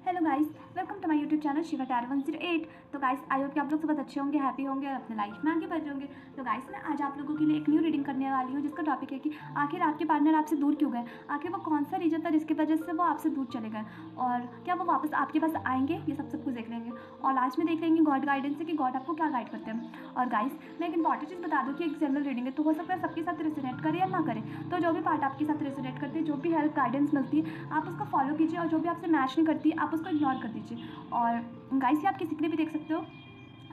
Hello guys, welcome to my YouTube channel Shiva tarot 108। तो guys, I hope कि आप लोग सब अच्छे होंगे, हैप्पी होंगे और अपने लाइफ में आगे बढ़ रहे होंगे। तो गाइस, मैं आज आप लोगों के लिए एक न्यू रीडिंग करने वाली हूँ जिसका टॉपिक है कि आखिर आपके पार्टनर आपसे दूर क्यों गए। आखिर वो कौन सा रीजन था जिसकी वजह से वो आपसे दूर चले गए और क्या वो वापस आपके पास आएंगे, ये सब कुछ देख लेंगे। और लास्ट में देख लेंगे गॉड गाइडेंस से कि गॉड आपको क्या गाइड करते हैं। और गाइस, मैं एक इंपॉर्टेंट चीज़ बता दूँ कि एक जनरल रीडिंग है, तो हो सकता है सबके साथ रेजोनेट करे या ना करे। तो जो भी पार्ट आपके साथ रेजोनेट करती है, जो भी हेल्प गाइडेंस मिलती है, आप उसको फॉलो कीजिए और जो भी आपसे मैच नहीं करती आप उसको इग्नोर कर दीजिए। और गाइस, ये आप किसी के लिए भी देख सकते हो,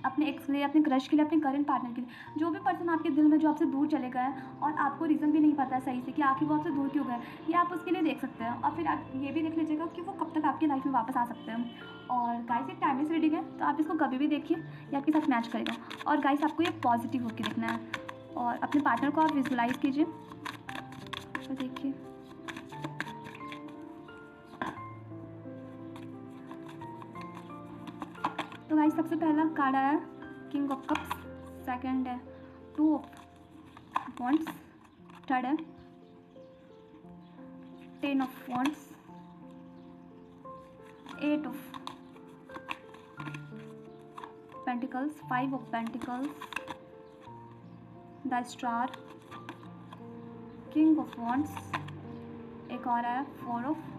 अपने एक्स के लिए, अपने क्रश के लिए, अपने करंट पार्टनर के लिए, जो भी पर्सन आपके दिल में जो आपसे दूर चले गए हैं और आपको रीज़न भी नहीं पता है सही से कि आखिर वो आपसे दूर क्यों गए, ये आप उसके लिए देख सकते हैं। और फिर आप ये भी देख लीजिएगा कि वो कब तक आपकी लाइफ में वापस आ सकते हैं। और गाइस, एक टाइमलेस रीडिंग है, तो आप इसको कभी भी देखिए, ये आपके साथ मैच करेगा। और गाइस, आपको ये पॉजिटिव होकर देखना है और अपने पार्टनर को आप विजुलाइज कीजिए और देखिए। तो गाइस, सबसे पहला कार्ड आया किंग ऑफ कप्स, सेकंड है टू ऑफ वॉन्ड्स, थर्ड है ten of wands, eight of pentacles, five of pentacles, the star, king of wands, एक और आया फोर ऑफ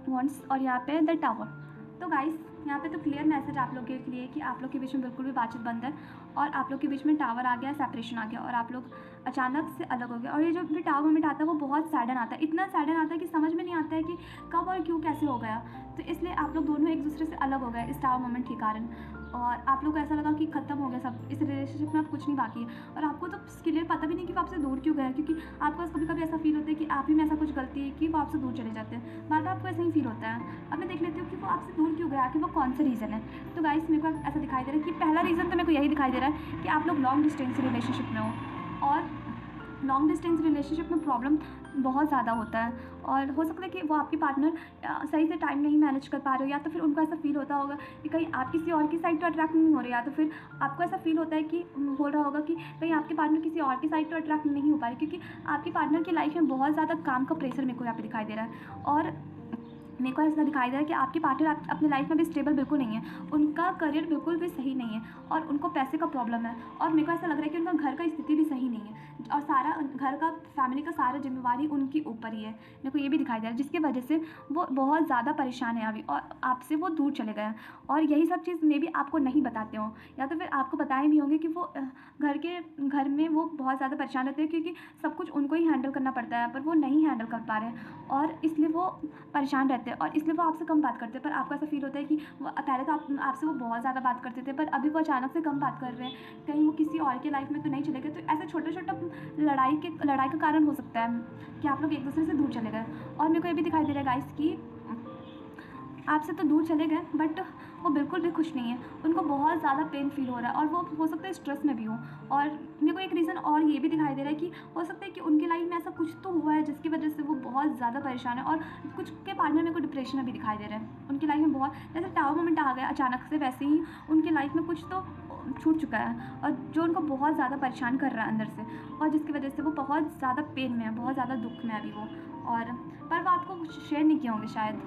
वॉन्ड्स और यहाँ पे द टावर। तो गाइस, यहाँ पे तो क्लियर मैसेज आप लोग के लिए कि आप लोग के बीच में बिल्कुल भी बातचीत बंद है और आप लोग के बीच में टावर आ गया, सेपरेशन आ गया और आप लोग अचानक से अलग हो गए। और ये जो भी टावर मोमेंट आता है वो बहुत सैडन आता है, इतना सैडन आता है कि समझ में नहीं आता है कि कब और क्यों कैसे हो गया। तो इसलिए आप लोग दोनों एक दूसरे से अलग हो गए इस टावर मोमेंट के कारण और आप लोग को ऐसा लगा कि ख़त्म हो गया सब, इस रिलेशनशिप में अब कुछ नहीं बाकी है। और आपको तो क्लियर पता भी नहीं कि वो आपसे दूर क्यों गए, क्योंकि आपको कभी कभी ऐसा फील होता है कि आप ही में ऐसा कुछ गलती है कि वो आपसे दूर चले जाते हैं। बार बार आपको ऐसा ही फील होता है। अब मैं देख लेती हूँ कि वो आपसे दूर क्यों गया, कि वो कौन सा रीज़न है। तो गाइस, मेरे को ऐसा दिखाई दे रहा है कि पहला रीज़न तो मेरे को यही दिखाई दे रहा है कि आप लोग लॉन्ग डिस्टेंस रिलेशनशिप में हो और लॉन्ग डिस्टेंस रिलेशनशिप में प्रॉब्लम बहुत ज़्यादा होता है। और हो सकता है कि वो आपकी पार्टनर सही से टाइम नहीं मैनेज कर पा रहे हो, या तो फिर उनको ऐसा फील होता होगा कि कहीं आप किसी और की साइड तो अट्रैक्ट नहीं हो रहे, या तो फिर आपको ऐसा फील होता है कि बोल रहा होगा कि कहीं आपके पार्टनर किसी और की साइड तो अट्रैक्ट नहीं हो पा रहे, क्योंकि आपकी पार्टनर की लाइफ में बहुत ज़्यादा काम का प्रेशर मेरे को यहाँ पे दिखाई दे रहा है। और मेरे को ऐसा दिखाई दे रहा है कि आपकी पार्टनर अपने लाइफ में भी स्टेबल बिल्कुल नहीं है, उनका करियर बिल्कुल भी सही नहीं है और उनको पैसे का प्रॉब्लम है। और मेरे को ऐसा लग रहा है कि उनका घर का स्थिति भी सही नहीं है और सारा घर का, फैमिली का सारा जिम्मेवारी उनके ऊपर ही है। मेरे को ये भी दिखाई दे रहा है, जिसकी वजह से वो बहुत ज़्यादा परेशान है अभी और आपसे वो दूर चले गए हैं। और यही सब चीज़ मे भी आपको नहीं बताते हों, या तो फिर आपको बताए भी होंगे कि वो घर में वो बहुत ज़्यादा परेशान रहते हैं, क्योंकि सब कुछ उनको ही हैंडल करना पड़ता है, पर वो नहीं हैंडल कर पा रहे हैं और इसलिए वो परेशान रहते हैं और इसलिए वो आपसे कम बात करते हैं। पर आपको ऐसा फील होता है कि पहले तो आपसे वो बहुत ज़्यादा बात करते थे, पर अभी वो अचानक से कम बात कर रहे हैं, कहीं वो किसी और के लाइफ में तो नहीं चले गए। तो ऐसे छोटा छोटा लड़ाई का कारण हो सकता है कि आप लोग एक दूसरे से दूर चले गए। और मेरे को ये भी दिखाई दे रहा है गाइस कि आपसे तो दूर चले गए बट वो बिल्कुल भी खुश नहीं है, उनको बहुत ज़्यादा पेन फील हो रहा है और वो हो सकता है स्ट्रेस में भी हो। और मेरे को एक रीज़न और ये भी दिखाई दे रहा है कि हो सकता है कि उनकी लाइफ में ऐसा कुछ तो हुआ है जिसकी वजह से वो बहुत ज़्यादा परेशान है। और कुछ के पार्टनर मेरे को डिप्रेशन में भी दिखाई दे रहे हैं, उनकी लाइफ में बहुत, जैसे टावर मोमेंट आ गया अचानक से, वैसे ही उनकी लाइफ में कुछ तो छूट चुका है और जो उनको बहुत ज़्यादा परेशान कर रहा है अंदर से, और जिसकी वजह से वो बहुत ज़्यादा पेन में है, बहुत ज़्यादा दुख में है अभी वो। और पर वो आपको शेयर नहीं किए होंगे शायद,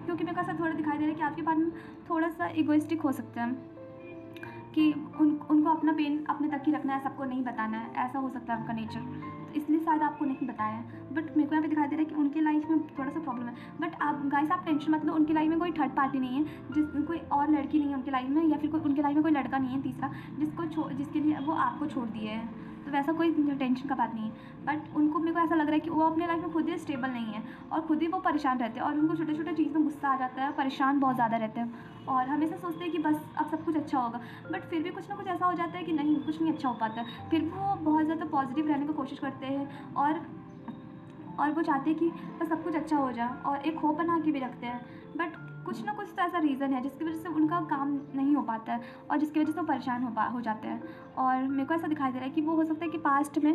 क्योंकि मेरे को ऐसा थोड़ा दिखाई दे रहा है कि आपके पार्टनर थोड़ा सा इगोइस्टिक हो सकते हैं कि उनको अपना पेन अपने तक ही रखना है, सबको नहीं बताना है, ऐसा हो सकता है आपका नेचर, तो इसलिए शायद आपको नहीं बताया है। बट मेरे को यहाँ पे दिखाई दे रहा है कि उनकी लाइफ में थोड़ा सा प्रॉब्लम है। बट आप गाइस, आप टेंशन मत लो, उनकी लाइफ में कोई थर्ड पार्टी नहीं है, कोई और लड़की नहीं है उनकी लाइफ में, या फिर उनकी लाइफ में कोई लड़का नहीं है तीसरा जिसके लिए वो आपको छोड़ दिए हैं। तो वैसा कोई टेंशन का बात नहीं है। बट उनको, मेरे को ऐसा लग रहा है कि वो अपने लाइफ में खुद ही स्टेबल नहीं है और खुद ही वो परेशान रहते हैं और उनको छोटे छोटे चीज़ में गुस्सा आ जाता है, परेशान बहुत ज़्यादा रहते हैं और हमेशा सोचते हैं कि बस अब सब कुछ अच्छा होगा। बट फिर भी कुछ ना कुछ ऐसा हो जाता है कि नहीं, कुछ नहीं अच्छा हो पाता है। फिर वो बहुत ज़्यादा पॉजिटिव रहने की कोशिश करते हैं और वो चाहते हैं कि बस सब कुछ अच्छा हो जाए और एक होप बना के भी रखते हैं। बट कुछ ना कुछ तो ऐसा रीज़न है जिसकी वजह से उनका काम नहीं हो पाता है और जिसकी वजह से वो परेशान हो जाते हैं। और मेरे को ऐसा दिखाई दे रहा है कि वो हो सकता है कि पास्ट में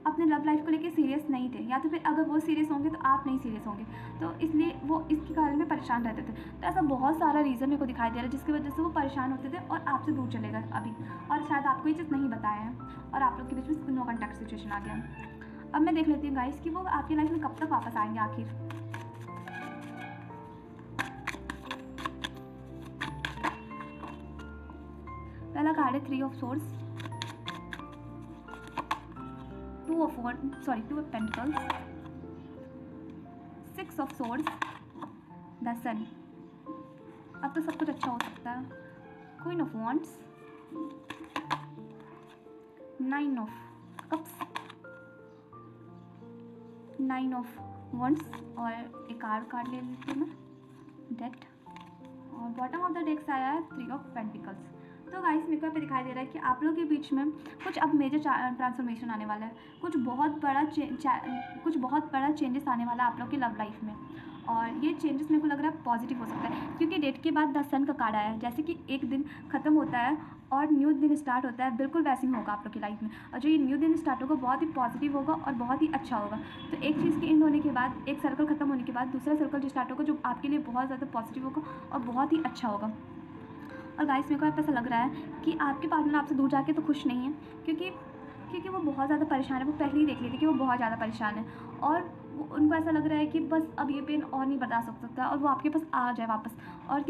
अपने लव लाइफ को लेके सीरियस नहीं थे, या तो फिर अगर वो सीरियस होंगे तो आप नहीं सीरियस होंगे, तो इसलिए वो इसके कारण में परेशान रहते थे। तो ऐसा बहुत सारा रीज़न मेरे को दिखाई दे रहा है जिसकी वजह से वो परेशान होते थे और आपसे दूर चले गए अभी, और शायद आपको ये चीज़ नहीं बताया है और आप लोग के बीच में नो कॉन्टैक्ट सिचुएशन आ गया। अब मैं देख लेती हूँ गाइस कि वो आपकी लाइफ में कब तक वापस आएंगे आखिर। पहला कार्ड है 3 of swords, 2 of pentacles, 6 of swords, the sun. अब तो सब कुछ अच्छा हो सकता है। Queen of wands, 9 of cups, 9 of wands और एक कार्ड ले लेती हूँ मैं, डेथ। और बॉटम ऑफ द डेक्स आया है 3 ऑफ पेंटिकल्स। तो गाइस मेरे को यहाँ पे दिखाई दे रहा है कि आप लोगों के बीच में कुछ अब मेजर ट्रांसफॉर्मेशन आने वाला है, कुछ बहुत बड़ा चेंजेस आने वाला है आप लोग की लव लाइफ में। और ये चेंजेस मेरे को लग रहा है पॉजिटिव हो सकता है, क्योंकि डेट के बाद द सन का कार्ड आया है। जैसे कि एक दिन ख़त्म होता है और न्यू दिन स्टार्ट होता है, बिल्कुल वैसे ही होगा आप लोग की लाइफ में। और जो ये न्यू दिन स्टार्ट होगा बहुत ही पॉजिटिव होगा और बहुत ही अच्छा होगा। तो एक चीज़ के एंड होने के बाद, एक सर्कल ख़त्म होने के बाद दूसरा सर्कल जो स्टार्ट होगा, जो आपके लिए बहुत ज़्यादा पॉजिटिव होगा और बहुत ही अच्छा होगा। और गाइस मेरे को यहाँ पे ऐसा लग रहा है कि आपके पार्टनर आपसे दूर जाके तो खुश नहीं है, क्योंकि वो बहुत ज़्यादा परेशान है। वो पहले ही देख लेते कि वो बहुत ज़्यादा परेशान है और उनको ऐसा लग रहा है कि बस अब ये पेन और नहीं बर्दाश्त हो सकता और वो आपके पास आ जाए वापस। और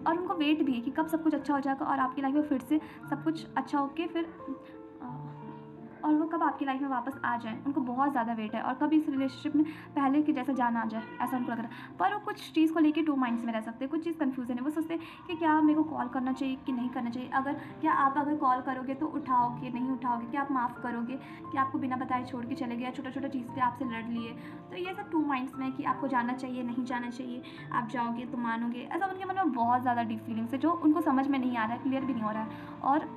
उनको वेट भी है कि कब सब कुछ अच्छा हो जाएगा और आपकी लाइफ में फिर से सब कुछ अच्छा होके फिर और वो कब आपकी लाइफ में वापस आ जाए। उनको बहुत ज़्यादा वेट है और कब इस रिलेशनशिप में पहले के जैसा जाना आ जाए, ऐसा उनको लग रहा है। पर वो कुछ चीज़ को लेके 2 माइंड्स में रह सकते हैं, कुछ चीज़ कन्फ्यूजन है। वो सोचते हैं कि क्या मेरे को कॉल करना चाहिए कि नहीं करना चाहिए, क्या आप अगर कॉल करोगे तो उठाओगे नहीं उठाओगे, क्या आप माफ़ करोगे, कि आपको बिना बताए छोड़ के चले गए, छोटा छोटा चीज़ पे आपसे लड़ लिए। तो ये सब 2 माइंड्स में कि आपको जाना चाहिए नहीं जाना चाहिए, आप जाओगे तो मानोगे, ऐसा उनके मन में बहुत ज़्यादा डीप फीलिंग्स है जो उनको समझ में नहीं आ रहा है, क्लियर भी नहीं हो रहा है। और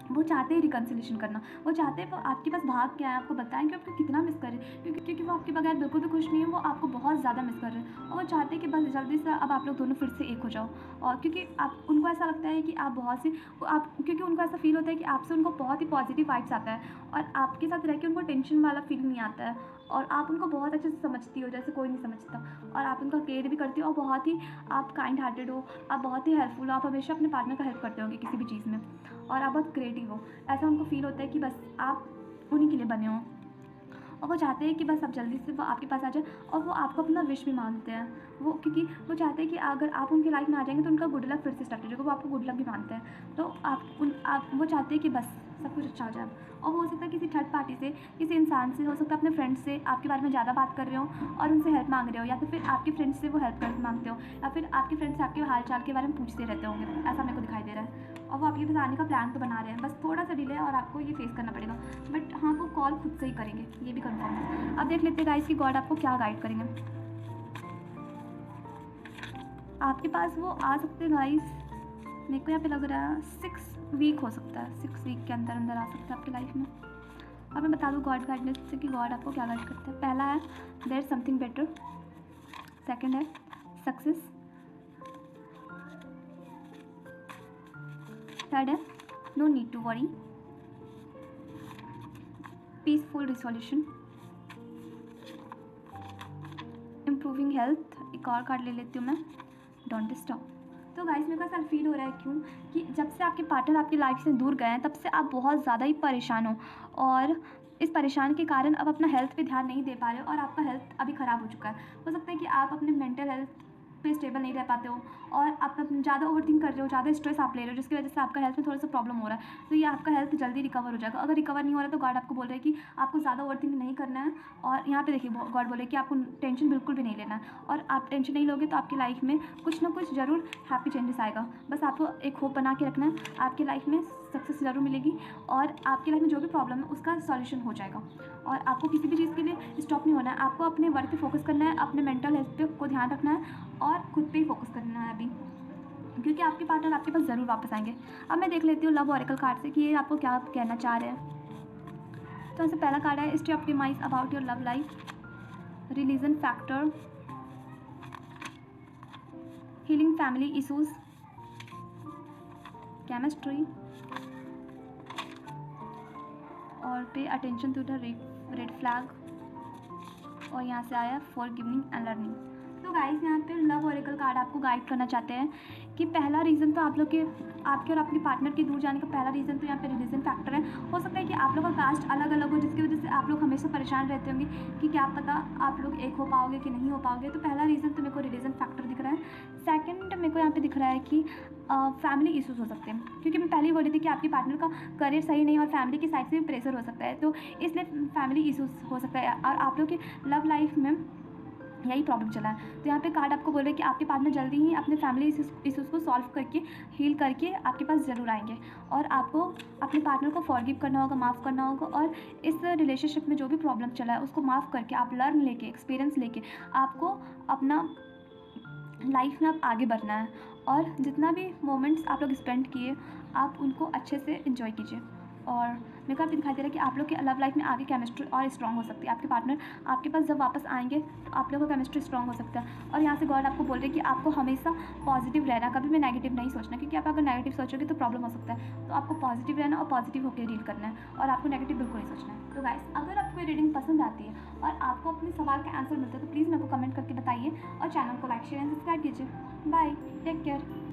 वो चाहते हैं रिकन्सिलेशन करना, वो चाहते हैं वो आपके पास भाग के आए, आपको बताएं कि आपको कितना मिस कर रहे हैं, क्योंकि वो आपके बगैर बिल्कुल भी खुश नहीं है, वो आपको बहुत ज़्यादा मिस कर रहे हैं। और वो चाहते हैं कि बस जल्दी से अब आप लोग दोनों फिर से एक हो जाओ। और क्योंकि उनको ऐसा लगता है कि क्योंकि उनको ऐसा फील होता है कि आपसे उनको बहुत ही पॉजिटिव वाइब्स आता है और आपके साथ रह के उनको टेंशन वाला फील नहीं आता है। और आप उनको बहुत अच्छे से समझती हो, जैसे कोई नहीं समझता। और आप उनका केयर भी करती हो और बहुत ही आप काइंड हार्टेड हो, आप बहुत ही हेल्पफुल हो, आप हमेशा अपने पार्टनर का हेल्प करते होंगे किसी भी चीज़ में। और आप बहुत क्रिएटिव हो, ऐसा उनको फील होता है कि बस आप उन्हीं के लिए बने हो। और वो चाहते हैं कि बस अब जल्दी से वो आपके पास आ जाए और वो आपको अपना विश भी मांगते हैं। क्योंकि वो चाहते हैं कि अगर आप उनकी लाइफ में आ जाएंगे तो उनका गुड लक फिर से स्टार्ट हो जाएगा, वो आपको गुड लक भी मानते हैं। तो वो चाहते हैं कि बस सब कुछ अच्छा हो जाए। और हो सकता है किसी थर्ड पार्टी से, किसी इंसान से, हो सकता है अपने फ्रेंड्स से आपके बारे में ज़्यादा बात कर रहे हो और उनसे हेल्प मांग रहे हो, या तो फिर आपके फ्रेंड्स से वो हेल्प मांगते हो, या फिर आपके फ्रेंड्स से आपके हाल चाल के बारे में पूछते रहते होंगे, ऐसा मेरे को दिखाई दे रहा है। और वो आपके पास आने का प्लान तो बना रहे हैं, बस थोड़ा सा डिले है और आपको ये फेस करना पड़ेगा। बट हाँ, वो कॉल खुद से ही करेंगे, ये भी कंफर्म है। अब देख लेते हैं गाइस कि गॉड आपको क्या गाइड करेंगे। आपके पास वो आ सकते हैं गाइस, मेरे को यहाँ पे लग रहा है 6 वीक हो सकता है, 6 वीक के अंदर आ सकता है आपकी लाइफ में। अब मैं बता दूँ गॉड गाइडनेस से कि गॉड आपको क्या गाइड करता है। पहला है there is something better, second है सक्सेस, थर्ड है no need to worry, peaceful resolution, improving health. एक और कार्ड ले लेती हूँ मैं, डोंट स्टॉप। तो गाइस मेरे को ऐसा फील हो रहा है क्यों कि जब से आपके पार्टनर आपकी लाइफ से दूर गए हैं तब से आप बहुत ज़्यादा ही परेशान हो और इस परेशान के कारण अब अपना हेल्थ पे ध्यान नहीं दे पा रहे हो और आपका हेल्थ अभी ख़राब हो चुका है। हो सकता है कि आप अपने मेंटल हेल्थ पे स्टेबल नहीं रह पाते हो और आप ज़्यादा ओवरथिंक कर रहे हो, ज़्यादा स्ट्रेस आप ले रहे हो, जिसकी वजह से आपका हेल्थ में थोड़ा सा प्रॉब्लम हो रहा है। तो ये आपका हेल्थ जल्दी रिकवर हो जाएगा। अगर रिकवर नहीं हो रहा तो गॉड आपको बोल रहे हैं कि आपको ज़्यादा ओवरथिंक नहीं करना है। और यहाँ पे देखिए गॉड बोले कि आपको टेंशन बिल्कुल भी नहीं लेना है और आप टेंशन नहीं लोगे तो आपकी लाइफ में कुछ ना कुछ ज़रूर हैप्पी चेंजेस आएगा। बस आपको एक होप बना के रखना है, आपकी लाइफ में सक्सेस ज़रूर मिलेगी और आपकी लाइफ में जो भी प्रॉब्लम है उसका सॉल्यूशन हो जाएगा। और आपको किसी भी चीज़ के लिए स्टॉप नहीं होना है, आपको अपने वर्क पे फोकस करना है, अपने मेंटल हेल्थ पे को ध्यान रखना है और खुद पे ही फोकस करना है अभी, क्योंकि आपके पार्टनर आपके पास ज़रूर वापस आएंगे। अब मैं देख लेती हूँ लव ऑरेकल कार्ड से कि ये आपको क्या कहना चाह रहे हैं। तो ऐसे पहला कार्ड है stay optimise about your love life, religion factor, healing family issues, chemistry और pay attention to the red flag. और यहाँ से आया फॉरगिविंग एंड लर्निंग। तो गाइस यहाँ पे लव ओरेकल कार्ड आपको गाइड करना चाहते हैं कि पहला रीज़न तो आप लोग के आपके और आपके पार्टनर के दूर जाने का पहला रीज़न तो यहाँ पे रिलीजन फैक्टर है। हो सकता है कि आप लोग का कास्ट अलग अलग हो, जिसकी वजह से आप लोग हमेशा परेशान रहते होंगे कि क्या पता आप लोग एक हो पाओगे कि नहीं हो पाओगे। तो पहला रीज़न तो मेरे को रिलीजन फैक्टर दिख रहा है। सेकंड मेरे को यहाँ पे दिख रहा है कि फैमिली इश्यूज़ हो सकते हैं, क्योंकि मैं पहले ही बोली थी कि आपके पार्टनर का करियर सही नहीं और फैमिली की साइड से भी प्रेशर हो सकता है, तो इसलिए फैमिली इश्यूज़ हो सकता है और आप लोग की लव लाइफ में यही प्रॉब्लम चला है। तो यहाँ पे कार्ड आपको बोल रहे हैं कि आपके पार्टनर जल्दी ही अपने फैमिली इश्यूज़ को सॉल्व करके हील करके आपके पास ज़रूर आएंगे और आपको अपने पार्टनर को फॉरगिव करना होगा, माफ़ करना होगा और इस रिलेशनशिप में जो भी प्रॉब्लम चला है उसको माफ़ करके आप लर्न लेके एक्सपीरियंस लेके आपको अपना लाइफ में आप आगे बढ़ना है और जितना भी मोमेंट्स आप लोग स्पेंड किए आप उनको अच्छे से एंजॉय कीजिए। और मेरे को आपको दिखाई दे रहा है कि आप लोग के लव लाइफ में आगे केमिस्ट्री और स्ट्रॉन्ग हो सकती है। आपके पार्टनर आपके पास जब वापस आएंगे तो आप लोगों का केमिस्ट्री स्ट्रॉन्ग हो सकता है। और यहाँ से गॉड आपको बोल रहे हैं कि आपको हमेशा पॉजिटिव रहना, कभी भी नेगेटिव नहीं सोचना, क्योंकि आप अगर नेगेटिव सोचोगे तो प्रॉब्लम हो सकता है। तो आपको पॉजिटिव रहना और पॉजिटिव होकर डील करना है और आपको नेगेटिव बिल्कुल नहीं सोचना है। तो गाइस, अगर आपको ये रीडिंग पसंद आती है और आपको अपने सवाल का आंसर मिलता है तो प्लीज़ मेरे को कमेंट करके बताइए और चैनल को लाइक शेयर एंड सब्सक्राइब कीजिए। Bye, take care.